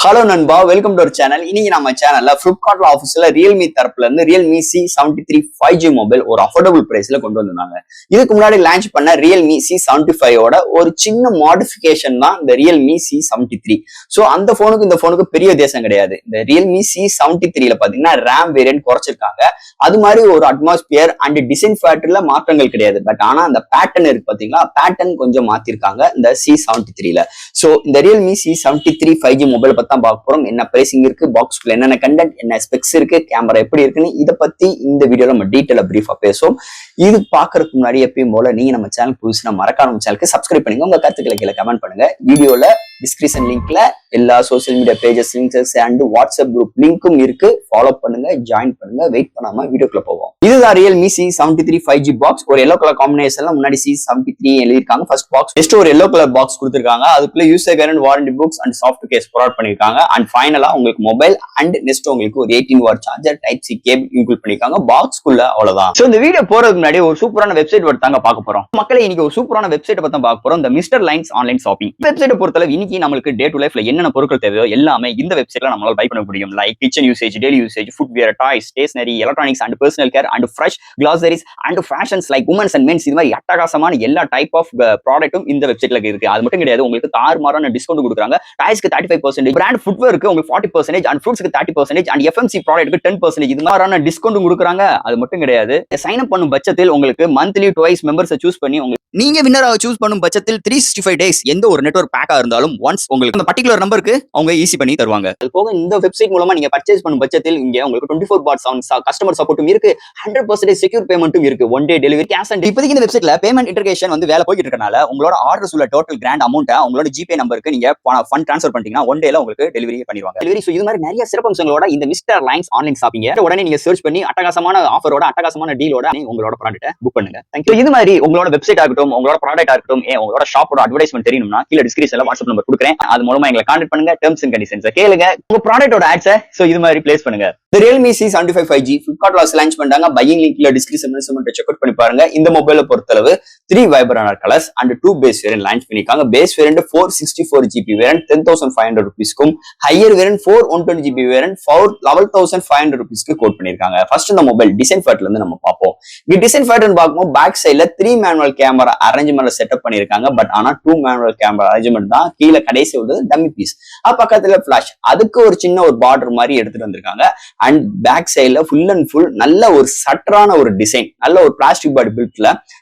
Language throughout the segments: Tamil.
ஹலோ நண்பா, வெல்கம் டு அவர் சேனல். இன்னைக்கு நம்ம சேனல்ல பிளிப்கார்ட்ல ஆஃபீஸ்ல ரியல்மி தரப்புல இருந்து ரியல்மி C73 5G மொபைல் ஒரு அஃபோர்டபுள் பிரைஸ்ல கொண்டு வந்திருந்தாங்க. இதுக்கு முன்னாடி லான்ச் பண்ண ரியல்மி C75 ஓட ஒரு சின்ன மாடிஃபிகேஷன் தான் இந்த ரியல்மி C73. ஸோ அந்த போனுக்கு இந்த போனுக்கு பெரிய வித்தியாசம் கிடையாது. இந்த ரியல்மி C73ல பாத்தீங்கன்னா ரேம் வேரியன்ட் குறைச்சிருக்காங்க. அது மாதிரி ஒரு அட்மாஸ்பியர் அண்ட் டிசைன் ஃபேக்டர்ல மாற்றங்கள் கிடையாது. பட் ஆனா அந்த பேட்டர்ன் இருக்கு பாத்தீங்களா, பேட்டர்ன் கொஞ்சம் மாத்திருக்காங்க இந்த C73ல. ஸோ இந்த ரியல்மி C73 5G மொபைல் தான் பார்க்க போறோம். என்ன பிரைசிங் இருக்கு, பாக்ஸ்க்குள்ள என்னென்ன கண்டென்ட், என்ன ஸ்பெக்ஸ் இருக்கு, கேமரா எப்படி இருக்குன்னு இதை பத்தி இந்த வீடியோல நம்ம டீட்டெயிலா பிரீஃபா பேசுவோம். இது பாக்குறதுக்கு முன்னாடி எப்பயும் போல நீங்க நம்ம சேனல் புதுசுனா மறக்காம நம்ம சேனலுக்கு சப்ஸ்கிரைப் பண்ணுங்க. உங்க கருத்துக்களை கீழே கமெண்ட் பண்ணுங்க. வீடியோல டிஸ்கிரிப்ஷன் லிங்க்ல எல்லா social media pages links and WhatsApp group லிங்க்கும் இருக்கு. ஃபாலோ பண்ணுங்க, ஜாயின் பண்ணுங்க. வெயிட் பண்ணாம வீடியோக்குள்ள போவோம். இதுதான் ரியல்மி C73 5G பாக்ஸ். ஒரு எல்லோ கலர் காம்பினேஷன்ல முன்னாடி C73 எழுதிருக்காங்க. ஃபர்ஸ்ட் பாக்ஸ் நெக்ஸ்ட் ஒரு எல்லோ கலர் பாக்ஸ் கொடுத்திருக்காங்க. அதுக்குள்ள user guide and warranty books and soft case provide பண்ணிருக்காங்க. அண்ட் ஃபைனலா உங்களுக்கு மொபைல் அண்ட் நெக்ஸ்ட் உங்களுக்கு ஒரு 18 watt charger type C cable include பண்ணிருக்காங்க. பாக்ஸ்க்குள்ள அவ்வளவுதான். சோ இந்த வீடியோ போறதுக்கு முன்னாடி ஒரு சூப்பரான வெப்சைட் தாங்க பார்க்க போறோம். மக்களே, இன்னைக்கு ஒரு சூப்பரான வெப்சைட் பத்தி பார்க்க போறோம். இந்த மிஸ்டர் லைன்ஸ் ஆன்லைன் ஷாப்பிங் வெப்சைட்டை பொறுத்தளவு இன்னைக்கு நம்மளுக்கு டே டு லைஃப்ல என்னென்ன பொருட்கள் தேவையோ எல்லாமே இந்த வெப்சைட்ல நம்மளால பை பண்ண முடியும். Like kitchen usage, daily usage, footwear, toys, stationery, electronics and personal care and fresh groceries and fashions like women's and men's. இது மாதிரி அட்டகாசமான எல்லா டைப் ஆஃப் ப்ராடக்ட்டும் இந்த வெப்சைட்ல இருக்கு. அது மட்டும் கிடையாது, உங்களுக்கு தாறுமாறான டிஸ்கவுண்ட் கொடுக்குறாங்க. டாய்ஸ்க்கு 35%, பிராண்ட் ஃபுட்வேருக்கு உங்களுக்கு 40% அண்ட் ஃப்ரூட்ஸ்க்கு 30% அண்ட் FMC ப்ராடக்ட்க்கு 10%. இது மாதிரியான டிஸ்கவுண்ட் கொடுக்குறாங்க. அது மட்டும் கிடையாது, சைன் அப் பண்ணும் பட்சத்தில் உங்களுக்கு மந்த்லி டுவைஸ் மெம்பர்ஸை சூஸ் பண்ணி நீங்க வின்னராக சூஸ் பண்ணும் பட்சத்தில் 365 டேஸ் எந்த ஒரு நெட்வொர்க் பேக்கா இருந்தாலும் ஒன்ஸ் உங்களுக்கு அந்த பர்டிகுலர் நம்பருக்கு அவங்க ஈஸி பண்ணி தருவாங்க. அது போக இந்த வெப்சைட் மூலமா நீங்க பர்ச்சேஸ் பண்ணும் பட்சத்தில் இங்க உங்களுக்கு 24/7 கஸ்டமர் சப்போர்ட்டும் இருக்கு. 100% செக்யூர் பேமெண்ட்டும் இருக்கு. One day delivery, cash and இப்போதைக்கு இந்த வெப்சைட்ல பேமெண்ட் இன்டகிரேஷன் வேலை போயிட்டு இருக்கனால உங்களோட ஆர்டர்ஸ் உள்ள டோட்டல் கிராண்ட் அமௌண்ட்டை உங்களோட ஜிபே நம்பருக்கு நீங்க ஃபண்ட் ட்ரான்ஸ்ஃபர் பண்ணிட்டீங்கன்னா ஒன் டேல உங்களுக்கு டெலிவரி பண்ணிடுவாங்க. டெலிவரி இது மாதிரி நிறைய சிறப்பம்சங்களோட இந்த மிஸ்டர் லைன்ஸ் ஆன்லைன் ஷாப்பிங் உடனே நீங்க சர்ச் பண்ணி அட்டகாசமான ஆஃபரோட அட்டகாசமான டீலோட உங்களோட ப்ராடக்ட்டை புக் பண்ணுங்க. தேங்க்யூ. இது மாதிரி உங்களோட வெப்சைட் ஆகட்டும், உங்களோட ப்ராடக்ட் ஆகட்டும், உங்களோட ஷாப்போட அட்வர்டைஸ்மென்ட் தெரியணும்னா கீழ டிஸ்கிரிப்ஷன்ல வாட்ஸ்அப் நம்பர் கொடுக்குறேன். அது மூலமா எங்களை கான்டாக்ட் பண்ணுங்க. டெர்ம்ஸ் அண்ட் கண்டிஷன்ஸ் கேளுங்க. உங்க ப்ராடக்ட்டோட ஆட்ஸை இது மாதிரி பிளேஸ் பண்ணுங்க. இந்த ரியல்மி C75 5G பிளிப்கார்ட்ல லான்ச் பண்ணாங்க. பையிங் லிங்க்ல டிஸ்கிரிப்ஷன்ல செக் அவுட் பண்ணி பாருங்க. இந்த மொபைலை பொறுத்தளவு 3 vibrant colours and 2 base variant launch பண்ணிருக்காங்க. பேஸ் வேரியன்ட் 464GB வேரியன்ட் 10,500 rupeesக்கும், ஹையர் வேரியன்ட் 4/120GB வேரியன்ட் 11,500 rupeesக்கு கோட் பண்ணிருக்காங்க. ஃபர்ஸ்ட் இந்த மொபைல் டிசைன் ஃபேக்டர்ல இருந்து நம்ம பார்ப்போம். இந்த டிசைன் ஃபேக்டர்னு பார்க்கும்போது பேக் சைடுல 3 மேனுவல் கேமரா அரேஞ்ச்மென்ட்ல செட்டப் பண்ணிருக்காங்க. பட் ஆனா 2 மேனுவல் கேமரா அரேஞ்ச்மென்ட் தான். கீழே கடைசி உள்ளது டம்மி பீஸ். பக்கத்துல ஃபிளாஷ், அதுக்கு ஒரு சின்ன ஒரு பார்டர் மாதிரி எடுத்துட்டு வந்திருக்காங்க. அண்ட் பேக் சைடுல ஃபுல் அண்ட் ஃபுல் நல்ல ஒரு சட்டரான ஒரு டிசைன், நல்ல ஒரு பிளாஸ்டிக் பாடி பில்ட்ல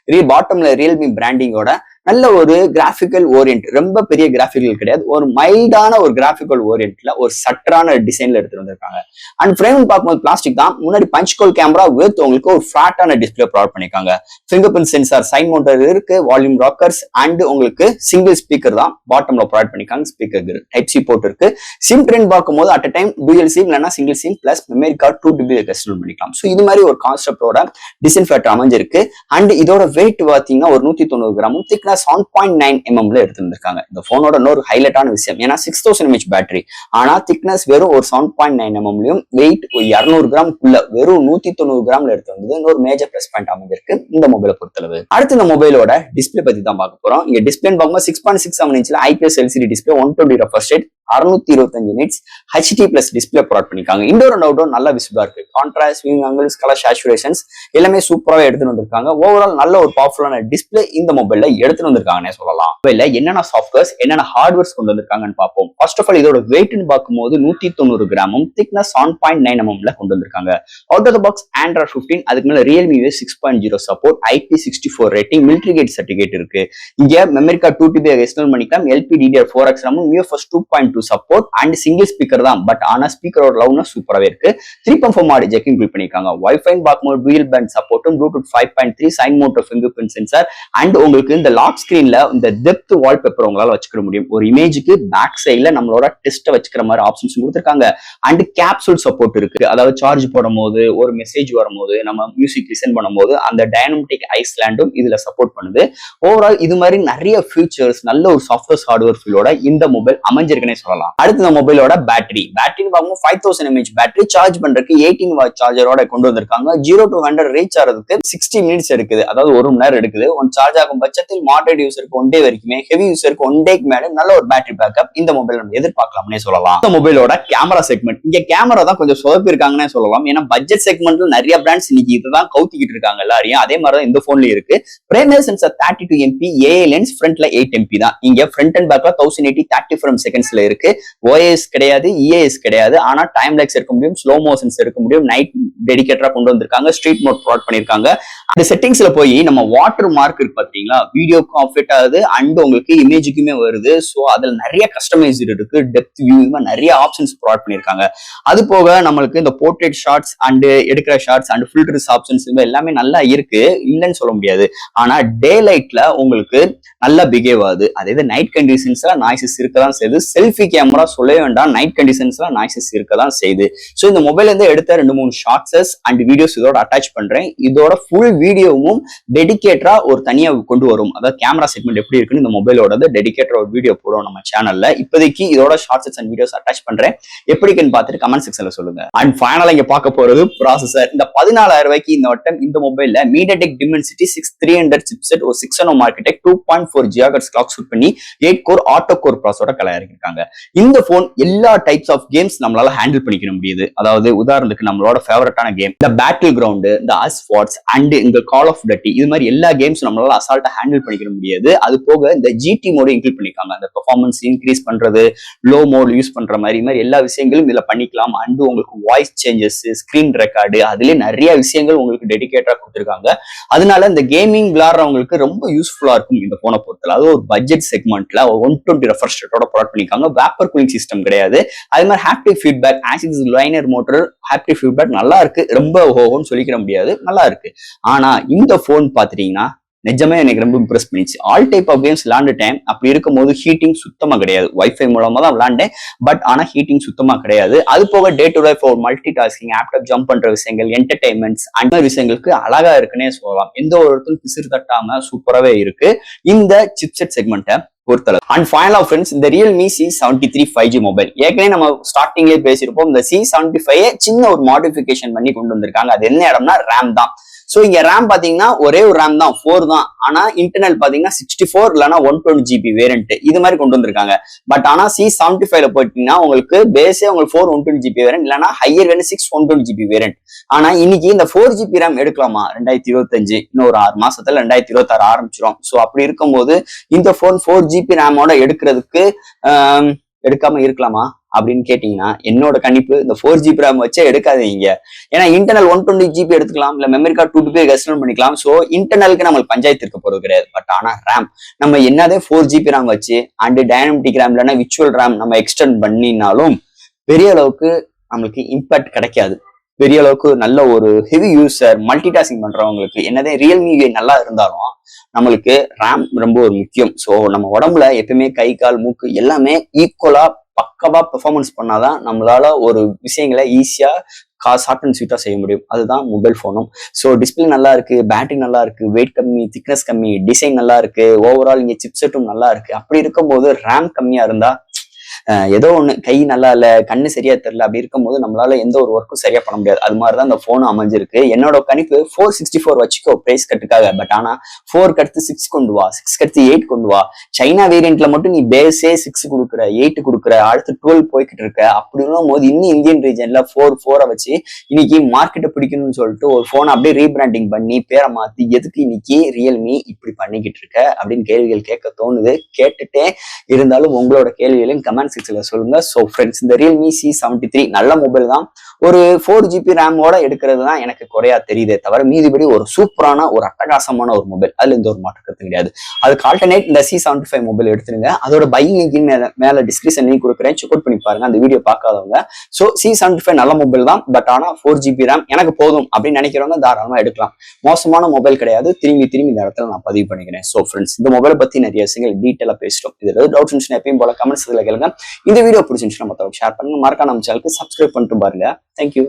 பாட்டம்ல ரியல்மி பிராண்டிங்கோட நல்ல ஒரு கிராபிக்கல் ஓரியன்ட், ரொம்ப பெரிய கிராபிக்கல் கிடையாது, ஒரு மைல்டான ஒரு கிராபிக்கல் ஓரியன்ட்ல ஒரு சட்டரான டிசைன்ல எடுத்துட்டு வந்திருக்காங்க. அண்ட் ஃப்ரேம் பார்க்கும்போது பிளாஸ்டிக் தான். முன்னாடி பஞ்ச் கோல் கேமரா வித் உங்களுக்கு ஒரு ஃபிளாட்டான டிஸ்பிளே ப்ரொவைட் பண்ணிருக்காங்க. ஃபிங்கர் பிரிண்ட் சென்சார், சைட் மவுண்டர் இருக்கு, வால்யூம் ராக்கர்ஸ் அண்ட் உங்களுக்கு சிங்கிள் ஸ்பீக்கர் தான் பாட்டம்ல ப்ரொவைட் பண்ணிருக்காங்க. ஸ்பீக்கர் டைப் சி போர்ட் இருக்கு. சிம் ட்ரெண்ட் பார்க்கும்போது அட் டைம் டூயல் சிம் இல்லைன்னா single sim plus memory card 2GB extend பண்ணிக்கலாம். ஸோ இது மாதிரி ஒரு கான்செப்டோட டிசைன் ஃபேக்டர் அமைஞ்சிருக்கு. அண்ட் இதோட வெயிட் பார்த்தீங்கன்னா ஒரு 190 கிராமும், திக்னஸ் 7.9 mm எடுத்திருந்திருக்காங்க. இந்த போனோட இன்னொரு ஹைலைட்டான விஷயம், ஏன்னா 6000 mAh பேட்டரி, ஆனா திக்னஸ் வெறும் ஒரு 7.9 mm, வெயிட் ஒரு 200 கிராமுக்குள்ள வெறும் 190 கிராம்ல எடுத்து வந்தது இன்னொரு மேஜர் பிளஸ் பாயிண்ட் அமைஞ்சிருக்கு இந்த மொபைலை பொறுத்தளவு. அடுத்து இந்த மொபைலோட டிஸ்பிளே பத்தி தான் பார்க்க போறோம். இங்க டிஸ்பிளே பார்க்கும்போது 6.67 இன்ச்ல IPS LCD display, 120 refresh rate, 625 nits HD+ display provide பண்ணிருக்காங்க. இன்டோர் அண்ட் அவுட்டோர் நல்ல விசிபிளா இருக்கு. Contrast, viewing angles, colour saturations எல்லாமே சூப்பராகவே எடுத்துட்டு வந்திருக்காங்க. ஓவரால் நல்ல ஒரு பவர்ஃபுல்லான டிஸ்பிளே இந்த மொபைல்ல எடுத்துட்டு வந்திருக்காங்கன்னே சொல்லலாம். மொபைல்ல என்னென்ன சாஃப்ட்வேர்ஸ், என்னென்ன ஹார்ட்வேர்ஸ் கொண்டு வந்திருக்காங்கன்னு பார்ப்போம். ஃபர்ஸ்ட் ஆஃப் ஆல் இதோட வெயிட்னு பார்க்கும்போது 190 கிராமும், திக்னஸ் 7.9 mm கொண்டு வந்திருக்காங்க. Out of the box Android 15, அதுக்கு மேல Realme 6.0 support, IP64 rating, military grade certificate இருக்கு. இங்க மெமரி கார்டு 2TB எக்ஸ்டர்னல் பண்ணிக்கலாம். LPDDR4X RAM, UFS 2.2 support and single speaker தான். பட் ஆனா ஸ்பீக்கரோட லவுட்னஸ் சூப்பராகவே இருக்கு. 3.4 ஆடியோ ஜாக் இன்க்ளூட் பண்ணிருக்காங்க. வைஃபை பார்க்கும்போது டூயல் பேண்ட் சப்போர்ட்டும், Bluetooth 5.3, side mounted fingerprint sensor and உங்களுக்கு இந்த லாக் ஸ்கிரீன்ல இந்த டெப்த் வால்பேப்பர் உங்களால வச்சுக்க முடியும். ஒரு இமேஜுக்கு பேக் சைட்ல நம்மளோட டெஸ்ட்டை வச்சுக்கிற மாதிரி ஆப்ஷன்ஸ் கொடுத்துருக்காங்க. அண்ட் கேப்சூல் சப்போர்ட் இருக்கு. அதாவது சார்ஜ் போடும் போது, ஒரு மெசேஜ் வரும்போது, நம்ம மியூசிக் லிசன் பண்ணும்போது அந்த டைனமிக் ஐஸ்லாண்டும் இதுல சப்போர்ட் பண்ணுது. ஓவரால் இது மாதிரி நிறைய ஃபீச்சர்ஸ், நல்ல ஒரு சாஃப்ட்வேர் ஹார்ட்வேர் ஃபீலோட இந்த மொபைல் அமைஞ்சிருக்குன்னே சொல்லலாம். அடுத்து இந்த மொபைலோட பேட்டரி பார்க்கும்போது 5000 mAh பேட்டரி சார்ஜ் பண்றதுக்கு 18 வாட் சார்ஜரோட கொண்டு வந்திருக்காங்க. 0 to 100 ரீச் ஆகிறதுக்கு 60 மினிட்ஸ் எடுக்குது, அதாவது 1 மணி நேரம் எடுக்குது. ஒன் சார்ஜ் ஆகும் பட்சத்தில் மாடரேட் யூசருக்கு 1 டே வரைக்குமே, ஹெவி யூசருக்கு 1 டேக்கு மேல நல்ல ஒரு பேட்டரி பேக்கப் இந்த மொபைல் நம்ம எதிர்பார்க்கலாம்னே சொல்லலாம். இந்த மொபைலோட கேமரா செக்மெண்ட், இங்க கேமரா தான் கொஞ்சம் சொதப்பிருக்காங்கன்னே சொல்லலாம். ஏன்னா பட்ஜெட் செக்மெண்ட்ல நிறைய பிராண்ட்ஸ் இன்னைக்கு இதுதான் கவுத்திக்கிட்டு இருக்காங்க எல்லாரையும். அதே மாதிரி தான் இந்த போன்லயும் இருக்கு. Primary sensor 32 MP, AI lens ஃப்ரண்ட்ல 8 MP தான். இங்க ஃப்ரண்ட் அண்ட் பேக்ல 1080 30 ஃப்ரேம் செகண்ட்ஸ்ல இருக்கு. OIS கிடையாது, EAS கிடையாது. ஆனா டைம் லேக்ஸ் இருக்க முடியும், ஸ்லோ மோஷன்ஸ் இருக்க முடியும். நைட் டெடிகேட்டரா கொண்டு வந்திருக்காங்க, ஸ்ட்ரீட் மோட் ப்ரொவைட் பண்ணிருக்காங்க. அந்த செட்டிங்ஸ்ல போய் நம்ம வாட்டர் மார்க் இருக்கு பாத்தீங்களா, வீடியோக்கும் அஃபெக்ட் ஆகுது அண்ட் உங்களுக்கு இமேஜுக்குமே வருது. சோ அதுல நிறைய கஸ்டமைஸ்டு இருக்கு, டெப்த் வியூ, இந்த மாதிரி நிறைய ஆப்ஷன்ஸ் ப்ரொவைட் பண்ணிருக்காங்க. அது போக நம்மளுக்கு இந்த போர்ட்ரேட் ஷாட்ஸ் அண்ட் எடுக்கிற ஷாட்ஸ் அண்ட் ஃபில்டர்ஸ் ஆப்ஷன்ஸ் எல்லாமே நல்லா இருக்கு, இல்லைன்னு சொல்ல முடியாது. ஆனா டே லைட்ல உங்களுக்கு நல்லா பிஹேவ் ஆகுது. அதே நைட் கண்டிஷன்ஸ்ல நாய்ஸஸ் இருக்கதான் செய்யுது. செல்ஃபி கேமரா சொல்லவே வேண்டாம், நைட் கண்டிஷன்ஸ்ல நாய்ஸஸ் இருக்கதான் செய்யுது. சோ இந்த மொபைல் இருந்து எடுத்த 2-3 ஷார்ட்ஸஸ் அண்ட் வீடியோஸ் இதோட அட்டாச் பண்றேன். இதோட ஃபுல் வீடியோவும் டெடிகேட்டரா ஒரு தனியா கொண்டு வரும். அதாவது கேமரா செக்மெண்ட் எப்படி இருக்குன்னு இந்த மொபைலோட டெடிகேட்டரா ஒரு வீடியோ போடுவோம் நம்ம சேனல்ல. இப்போதைக்கு இதோட ஷார்ட்ஸஸ் அண்ட் வீடியோஸ் அட்டாச் பண்றேன். எப்படின்னு பார்த்துட்டு கமெண்ட் செக்ஷன்ல சொல்லுங்க. அண்ட் ஃபைனலா இங்க பார்க்க போறது ப்ராசஸர். இந்த 14,000 ரூபாய்க்கு இந்த வட்டம் இந்த மொபைல்ல MediaTek Dimensity 6300 சிப்செட் ஒரு 6 nm architect 2.4 GHz clock speed பண்ணி 8 கோர் ஆட்டோ கோர் ப்ராசஸரோட கலையாயிருக்காங்க. இந்த போன் எல்லா டைப்ஸ் ஆஃப் கேம்ஸ் நம்மளால ஹேண்டில் பண்ணிக்க முடியுது. அதாவது உதாரணத்துக்கு நம்மளோட ஃபேவரட்டான கேம் இந்த பேட்டில் கிரவுண்ட், இந்த அஸ்வாட்ஸ் அண்ட் இந்த கால் ஆஃப் டட்டி, இது மாதிரி எல்லா கேம்ஸ் நம்மளால அசால்ட்டா ஹேண்டில் பண்ணிக்க முடியாது. அது போக இந்த GT மோடு இன்க்ளூட் பண்ணிருக்காங்க. அந்த பெர்ஃபார்மன்ஸ் இன்க்ரீஸ் பண்றது, லோ மோட் யூஸ் பண்ற மாதிரி எல்லா விஷயங்களும் இதுல பண்ணிக்கலாம். அண்ட் உங்களுக்கு வாய்ஸ் சேஞ்சஸ், ஸ்கிரீன் ரெக்கார்டு, அதுலயே நிறைய விஷயங்கள் உங்களுக்கு டெடிகேட்டா கொடுத்துருக்காங்க. அதனால இந்த கேமிங் விளையாடுறவங்களுக்கு ரொம்ப யூஸ்ஃபுல்லா இருக்கும் இந்த போனை பொறுத்தல. அது ஒரு பட்ஜெட் செக்மெண்ட்ல 120 ரெஃப்ரெஷ் ரேட்டோட ப்ரொவைட் பண்ணிருக்காங்க. வேப்பர் கூலிங் சிஸ்டம் கிடையாது. அது மாதிரி haptic feedback, axis liner motor haptic feedback நல்லா இருக்கு. ரொம்ப ஓஹோன்னு சொல்லிக்கிற முடியாது, நல்லா இருக்கு. ஆனா இந்த போன் பாத்துட்டீங்கன்னா நிஜமே எனக்கு ரொம்ப இம்ப்ரெஸ் பண்ணிச்சு. ஆல் டைப் ஆஃப் கேம்ஸ் விளையாண்டுட்டேன். அப்படி இருக்கும் போது ஹீட்டிங் சுத்தமா கிடையாது. வைஃபை மூலமா தான் விளையாண்டேன், பட் ஆனா ஹீட்டிங் சுத்தமா கிடையாது. அது போக day to day for multitasking, ஆப்டாப் ஜம்ப் பண்ற விஷயங்கள், என்டர்டைன்மெண்ட்ஸ் அந்த விஷயங்களுக்கு அழகா இருக்குன்னே சொல்லலாம். எந்த ஒரு இடத்துல பிசிறு தட்டாம சூப்பராகவே இருக்கு இந்த சிப்செட் செக்மெண்ட்டை பொறுத்தளவு. அண்ட் ஃபைனலா ஃப்ரெண்ட்ஸ், இந்த Realme C73 5G மொபைல் ஏற்கனவே நம்ம ஸ்டார்டிங்லேயே பேசியிருப்போம். இந்த C75 சின்ன ஒரு மாடிஃபிகேஷன் பண்ணி கொண்டு வந்திருக்காங்க. அது என்ன இடம்னா ரேம் தான். சோ இங்க ரேம் பாத்தீங்கன்னா ஒரே ஒரு ரேம் தான், 4 தான். ஆனா இன்டர்னல் பாத்தீங்கன்னா 64 இல்லைன்னா 120GB வேரியன்ட் இது மாதிரி கொண்டு வந்திருக்காங்க. பட் ஆனா C75 போயிட்டீங்கன்னா உங்களுக்கு பேஸே உங்களுக்கு 4 120GB வேரியன்ட், இல்லைன்னா ஹையர் வேணும் 6 120GB வேரியன்ட். ஆனா இன்னைக்கு இந்த 4GB ரேம் எடுக்கலாமா 2025, இன்னும் ஒரு 6 மாசத்துல 2026 ஆரம்பிச்சிடும். சோ அப்படி இருக்கும்போது இந்த போன் 4GB ரேமோட எடுக்கிறதுக்கு எடுக்காம இருக்கலாமா அப்படின்னு கேட்டீங்கன்னா என்னோட கணிப்பு இந்த 4GB ரேம் வச்சே எடுக்காதீங்க. ஏன்னா இன்டர்னல் 120GB எடுத்துக்கலாம், இல்ல மெமரி கார்டு 2 GB எக்ஸ்டெண்ட் பண்ணிக்கலாம். சோ இன்டர்னலுக்கு நம்மளுக்கு பஞ்சாயத்து இருக்க போறது கிடையாது. பட் ஆனா ரேம் நம்ம என்னதே 4GB ரேம் வச்சு அண்ட் டைனமிக் ரேம் இல்லைன்னா விர்ச்சுவல் ரேம் நம்ம எக்ஸ்டெண்ட் பண்ணினாலும் பெரிய அளவுக்கு நம்மளுக்கு இம்பாக்ட் கிடைக்காது. பெரிய அளவுக்கு நல்ல ஒரு ஹெவி யூசர் மல்டி டாஸ்கிங் பண்றவங்களுக்கு என்னதே Realme நல்லா இருந்தாலும் நம்மளுக்கு ரேம் ரொம்ப ஒரு முக்கியம். ஸோ நம்ம உடம்புல எப்பயுமே கை கால் மூக்கு எல்லாமே ஈக்குவலா பக்கவா பெர்ஃபார்மன்ஸ் பண்ணாதான் நம்மளால ஒரு விஷயங்களை ஈஸியா ஷார்ட் அண்ட் ஸ்வீட்டா செய்ய முடியும். அதுதான் மொபைல் போனும். ஸோ டிஸ்பிளே நல்லா இருக்கு, பேட்டரி நல்லா இருக்கு, வெயிட் கம்மி, திக்னஸ் கம்மி, டிசைன் நல்லா இருக்கு, ஓவரால் இங்க சிப்செட்டும் நல்லா இருக்கு. அப்படி இருக்கும்போது ரேம் கம்மியா இருந்தா ஏதோ ஒண்ணு கை நல்லா இல்ல, கண்ணு சரியா தெரியல, அப்படி இருக்கும்போது நம்மளால எந்த ஒரு ஒர்க்கும் சரியா பண்ண முடியாது. அது மாதிரிதான் இந்த போனும் அமைஞ்சிருக்கு. என்னோட கணிப்பு 464 வச்சுக்கோ பிரைஸ் கட்டுக்காக. பட் ஆனா 4 கடுத்து 6 கொண்டு வா, 6 கடுத்து 8 கொண்டு வா. சைனா வேரியன்ட்ல மட்டும் நீ பேஸே 6 கொடுக்குற, 8 கொடுக்குற, அடுத்து 12 போய்கிட்டு இருக்க. அப்படி இருக்கும் போது இன்னும் இந்தியன் ரீஜன்ல 4 வச்சு இன்னைக்கு மார்க்கெட்டை பிடிக்கணும்னு சொல்லிட்டு ஒரு போனை அப்படியே ரீபிராண்டிங் பண்ணி பேரை மாத்தி எதுக்கு இன்னைக்கு Realme இப்படி பண்ணிக்கிட்டு இருக்க அப்படின்னு கேள்விகள் கேட்க தோணுது. கேட்டுட்டே இருந்தாலும் உங்களோட கேள்விகளையும் கமெண்ட் செக்ஷன்ல சொல்லுங்க. சோ ஃப்ரெண்ட்ஸ், இந்த Realme C73 நல்ல மொபைல் தான். ஒரு 4GB ரேமோட எடுக்கிறது தான் எனக்கு குறையா தெரியுதே தவிர மீதிபடி ஒரு சூப்பரான ஒரு அட்டகாசமான ஒரு மொபைல், அதுல எந்த ஒரு மாற்று கிடையாது. அதுக்கு ஆல்டர்னேட் இந்த C75 மொபைல் எடுத்துருங்க. அதோட பையிங் லிங்க் மேல டிஸ்கிரிப்ஷன் லிங்க் கொடுக்குறேன், செக் அவுட் பண்ணி பாருங்க அந்த வீடியோ பார்க்காதவங்க. சோ C75 நல்ல மொபைல் தான். பட் ஆனா 4GB ரேம் எனக்கு போதும் அப்படின்னு நினைக்கிறவங்க தாராளமா எடுக்கலாம். மோசமான மொபைல் கிடையாது. திரும்பி இந்த இடத்துல நான் பதிவு பண்ணிக்கிறேன். சோ ஃப்ரெண்ட்ஸ், இந்த மொபைலை பத்தி நிறைய விஷயங்கள் டீட்டெயிலா பேசிட்டோம். இது ஏதாவது டவுட்ஸ் இருந்துச்சுன்னா எப்பயும் போல கமெண்ட்ஸ்ல கேளுங்க. இந்த வீடியோ பிடிச்சிருந்துச்சுன்னா மற்றவங்க ஷேர் பண்ணுங்க. மறக்காம நம்ம சேனலுக்கு சப்ஸ்கிரைப் பண்ணிட்டு பாருங்க. தேங்க்யூ.